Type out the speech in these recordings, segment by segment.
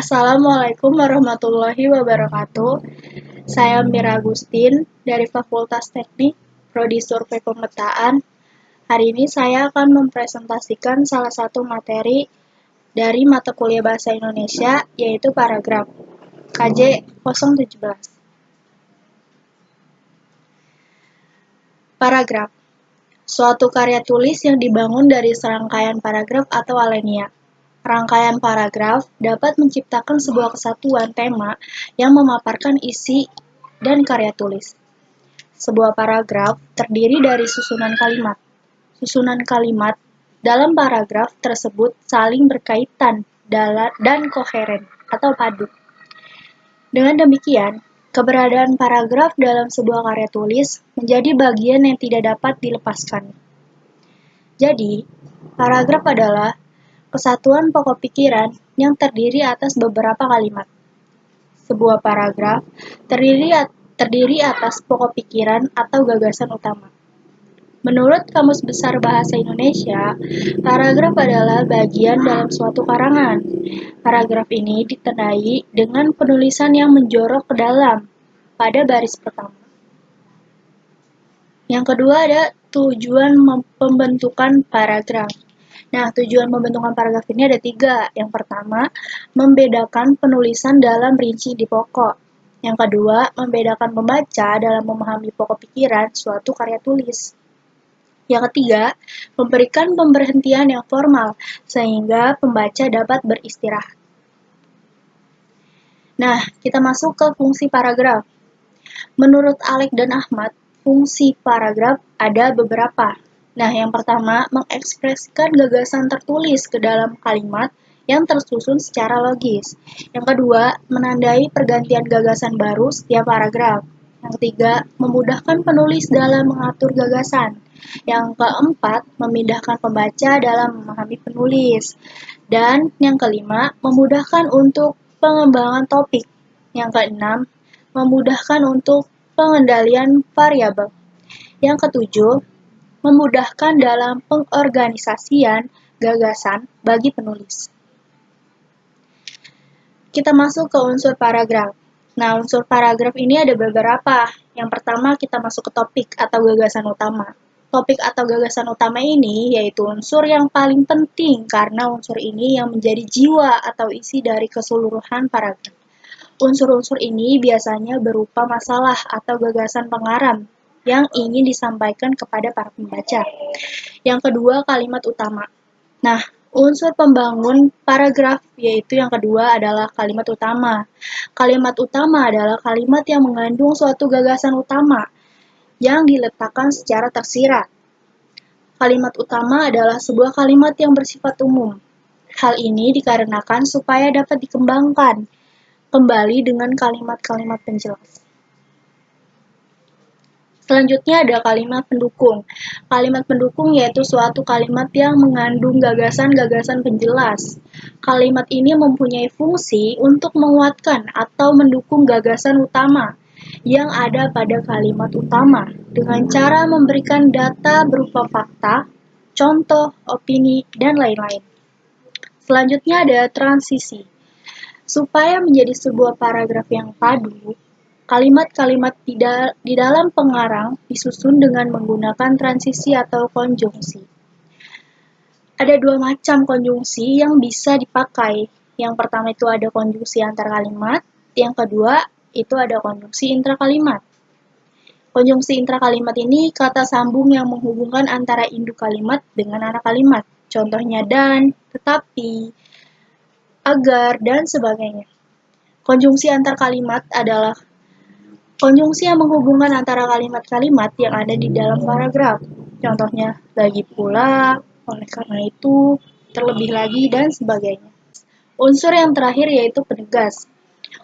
Assalamualaikum warahmatullahi wabarakatuh. Saya Mira Agustin dari Fakultas Teknik, Prodi Survei Pemetaan. Hari ini saya akan mempresentasikan salah satu materi dari mata kuliah Bahasa Indonesia, yaitu paragraf KJ 017. Paragraf, suatu karya tulis yang dibangun dari serangkaian paragraf atau alinea. Rangkaian paragraf dapat menciptakan sebuah kesatuan tema yang memaparkan isi dan karya tulis. Sebuah paragraf terdiri dari susunan kalimat. Susunan kalimat dalam paragraf tersebut saling berkaitan dan koheren atau padu. Dengan demikian, keberadaan paragraf dalam sebuah karya tulis menjadi bagian yang tidak dapat dilepaskan. Jadi, paragraf adalah kesatuan pokok pikiran yang terdiri atas beberapa kalimat. Sebuah paragraf terdiri atas pokok pikiran atau gagasan utama. Menurut Kamus Besar Bahasa Indonesia, paragraf adalah bagian dalam suatu karangan. Paragraf ini ditandai dengan penulisan yang menjorok ke dalam pada baris pertama. Yang kedua ada tujuan pembentukan paragraf. Nah, tujuan pembentukan paragraf ini ada 3. Yang pertama, membedakan penulisan dalam rinci di pokok. Yang kedua, membedakan pembaca dalam memahami pokok pikiran suatu karya tulis. Yang ketiga, memberikan pemberhentian yang formal, sehingga pembaca dapat beristirahat. Nah, kita masuk ke fungsi paragraf. Menurut Alek dan Ahmad, fungsi paragraf ada beberapa. Nah, yang pertama, mengekspresikan gagasan tertulis ke dalam kalimat yang tersusun secara logis. Yang kedua, menandai pergantian gagasan baru setiap paragraf. Yang ketiga, memudahkan penulis dalam mengatur gagasan. Yang keempat, memindahkan pembaca dalam memahami penulis. Dan yang kelima, memudahkan untuk pengembangan topik. Yang keenam, memudahkan untuk pengendalian variabel. Yang ketujuh, memudahkan dalam pengorganisasian gagasan bagi penulis. Kita masuk ke unsur paragraf. Nah, unsur paragraf ini ada beberapa. Yang pertama, kita masuk ke topik atau gagasan utama. Topik atau gagasan utama ini yaitu unsur yang paling penting karena unsur ini yang menjadi jiwa atau isi dari keseluruhan paragraf. Unsur-unsur ini biasanya berupa masalah atau gagasan pengarang yang ingin disampaikan kepada para pembaca. Yang kedua, kalimat utama. Nah, unsur pembangun paragraf yaitu yang kedua adalah kalimat utama. Kalimat utama adalah kalimat yang mengandung suatu gagasan utama yang diletakkan secara tersirat. Kalimat utama adalah sebuah kalimat yang bersifat umum. Hal ini dikarenakan supaya dapat dikembangkan kembali dengan kalimat-kalimat penjelas. Selanjutnya ada kalimat pendukung. Kalimat pendukung yaitu suatu kalimat yang mengandung gagasan-gagasan penjelas. Kalimat ini mempunyai fungsi untuk menguatkan atau mendukung gagasan utama yang ada pada kalimat utama dengan cara memberikan data berupa fakta, contoh, opini, dan lain-lain. Selanjutnya ada transisi. Supaya menjadi sebuah paragraf yang padu, kalimat-kalimat di dalam pengarang disusun dengan menggunakan transisi atau konjungsi. Ada 2 macam konjungsi yang bisa dipakai. Yang pertama itu ada konjungsi antar kalimat, yang kedua itu ada konjungsi intrakalimat. Konjungsi intrakalimat ini kata sambung yang menghubungkan antara induk kalimat dengan anak kalimat. Contohnya dan, tetapi, agar, dan sebagainya. Konjungsi antar kalimat adalah konjungsi yang menghubungkan antara kalimat-kalimat yang ada di dalam paragraf. Contohnya, lagi pula, oleh karena itu, terlebih lagi, dan sebagainya. Unsur yang terakhir yaitu penegas.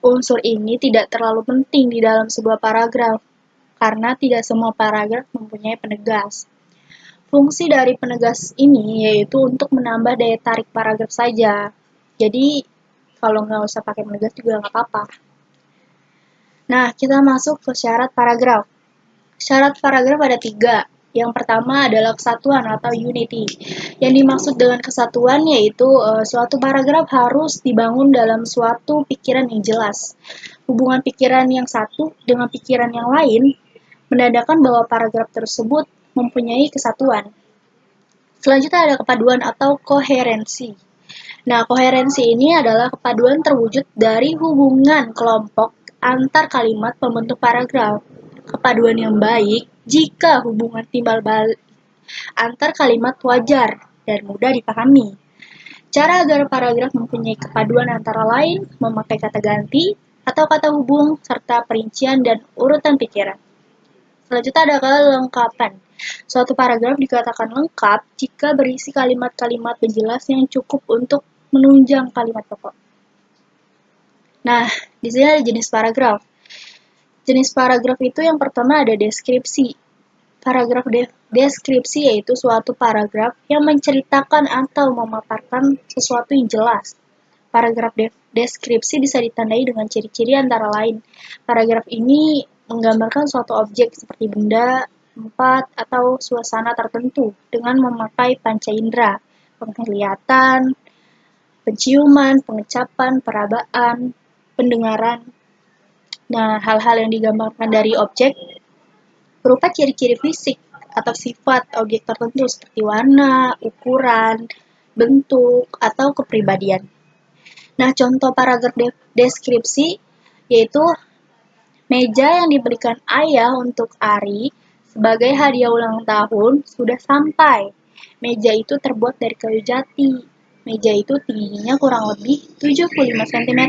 Unsur ini tidak terlalu penting di dalam sebuah paragraf, karena tidak semua paragraf mempunyai penegas. Fungsi dari penegas ini yaitu untuk menambah daya tarik paragraf saja. Jadi, kalau nggak usah pakai penegas juga nggak apa-apa. Nah, kita masuk ke syarat paragraf. Syarat paragraf ada 3. Yang pertama adalah kesatuan atau unity. Yang dimaksud dengan kesatuan yaitu suatu paragraf harus dibangun dalam suatu pikiran yang jelas. Hubungan pikiran yang satu dengan pikiran yang lain menandakan bahwa paragraf tersebut mempunyai kesatuan. Selanjutnya ada kepaduan atau koherensi. Nah, koherensi ini adalah kepaduan terwujud dari hubungan kelompok antar kalimat pembentuk paragraf. Kepaduan yang baik jika hubungan timbal balik antar kalimat wajar dan mudah dipahami. Cara agar paragraf mempunyai kepaduan antara lain memakai kata ganti atau kata hubung serta perincian dan urutan pikiran. Selanjutnya ada kelengkapan. Suatu paragraf dikatakan lengkap jika berisi kalimat-kalimat penjelas yang cukup untuk menunjang kalimat pokok. Nah, di sini ada jenis paragraf. Jenis paragraf itu yang pertama ada deskripsi. Paragraf deskripsi yaitu suatu paragraf yang menceritakan atau memaparkan sesuatu yang jelas. Paragraf deskripsi bisa ditandai dengan ciri-ciri antara lain. Paragraf ini menggambarkan suatu objek seperti benda, tempat, atau suasana tertentu dengan memakai panca indera, penglihatan, penciuman, pengecapan, perabaan, pendengaran. Nah, hal-hal yang digambarkan dari objek berupa ciri-ciri fisik atau sifat objek tertentu seperti warna, ukuran, bentuk, atau kepribadian. Nah, contoh paragraf deskripsi yaitu meja yang diberikan ayah untuk Ari sebagai hadiah ulang tahun sudah sampai. Meja itu terbuat dari kayu jati. Meja itu tingginya kurang lebih 75 cm,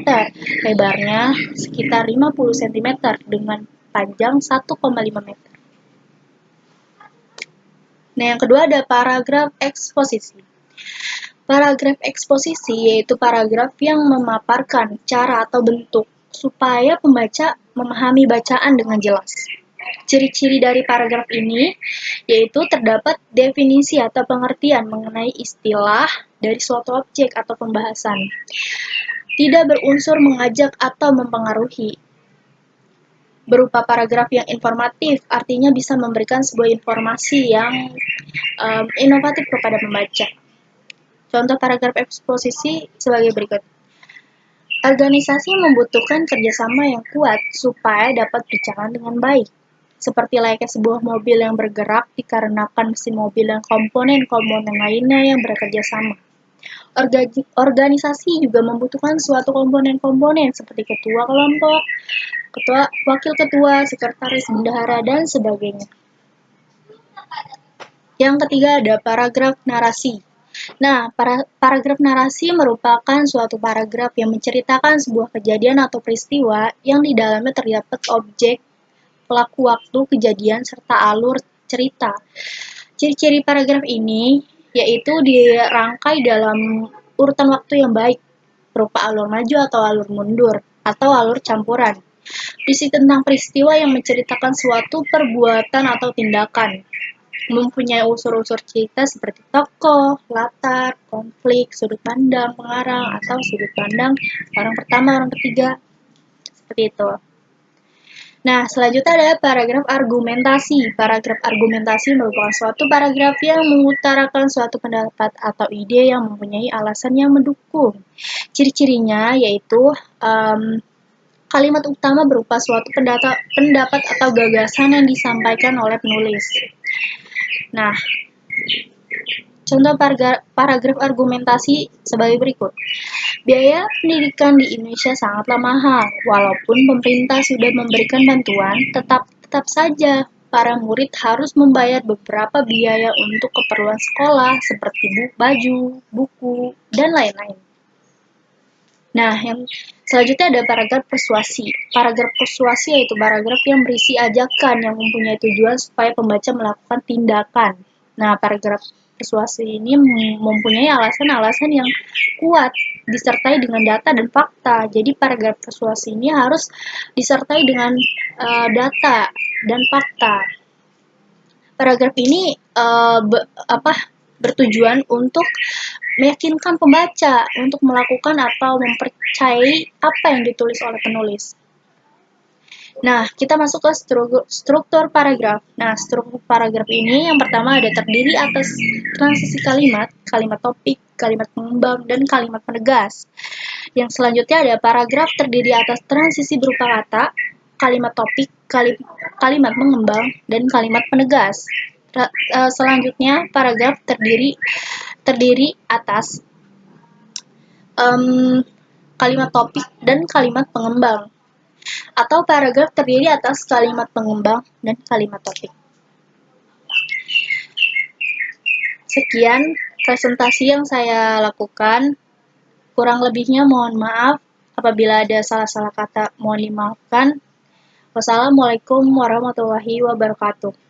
lebarnya sekitar 50 cm dengan panjang 1,5 meter. Nah, yang kedua ada paragraf eksposisi. Paragraf eksposisi yaitu paragraf yang memaparkan cara atau bentuk supaya pembaca memahami bacaan dengan jelas. Ciri-ciri dari paragraf ini yaitu terdapat definisi atau pengertian mengenai istilah dari suatu objek atau pembahasan. Tidak berunsur mengajak atau mempengaruhi. Berupa paragraf yang informatif, artinya bisa memberikan sebuah informasi yang inovatif kepada pembaca. Contoh paragraf eksposisi sebagai berikut. Organisasi membutuhkan kerjasama yang kuat supaya dapat berjalan dengan baik. Seperti layaknya sebuah mobil yang bergerak dikarenakan mesin mobil dan komponen-komponen lainnya yang bekerja sama. Organisasi juga membutuhkan suatu komponen-komponen seperti ketua kelompok, wakil ketua, sekretaris, bendahara, dan sebagainya. Yang ketiga ada paragraf narasi. Nah, paragraf narasi merupakan suatu paragraf yang menceritakan sebuah kejadian atau peristiwa yang di dalamnya terdapat objek, pelaku waktu, kejadian, serta alur cerita. Ciri-ciri paragraf ini yaitu dirangkai dalam urutan waktu yang baik, berupa alur maju atau alur mundur, atau alur campuran. Berisi tentang peristiwa yang menceritakan suatu perbuatan atau tindakan. Mempunyai unsur-unsur cerita seperti tokoh, latar, konflik, sudut pandang, pengarang, atau sudut pandang orang pertama, orang ketiga. Seperti itu. Nah, selanjutnya ada paragraf argumentasi. Paragraf argumentasi merupakan suatu paragraf yang mengutarakan suatu pendapat atau ide yang mempunyai alasan yang mendukung. Ciri-cirinya yaitu kalimat utama berupa suatu pendapat atau gagasan yang disampaikan oleh penulis. Nah, contoh paragraf argumentasi sebagai berikut. Biaya pendidikan di Indonesia sangatlah mahal. Walaupun pemerintah sudah memberikan bantuan, tetap saja para murid harus membayar beberapa biaya untuk keperluan sekolah seperti baju, buku, dan lain-lain. Nah, yang selanjutnya ada paragraf persuasi. Paragraf persuasi yaitu paragraf yang berisi ajakan yang mempunyai tujuan supaya pembaca melakukan tindakan. Nah, paragraf persuasi ini mempunyai alasan-alasan yang kuat disertai dengan data dan fakta. Jadi paragraf persuasi ini harus disertai dengan data dan fakta. Paragraf ini bertujuan untuk meyakinkan pembaca untuk melakukan atau mempercayai apa yang ditulis oleh penulis. Nah, kita masuk ke struktur paragraf. Nah, struktur paragraf ini yang pertama ada terdiri atas transisi kalimat, kalimat topik, kalimat pengembang, dan kalimat penegas. Yang selanjutnya ada paragraf terdiri atas transisi berupa kata, kalimat topik, kalimat pengembang, dan kalimat penegas. Selanjutnya, paragraf terdiri atas kalimat topik dan kalimat pengembang, atau paragraf terdiri atas kalimat pengembang dan kalimat topik. Sekian presentasi yang saya lakukan. Kurang lebihnya mohon maaf. Apabila ada salah-salah kata, mohon dimaafkan. Wassalamualaikum warahmatullahi wabarakatuh.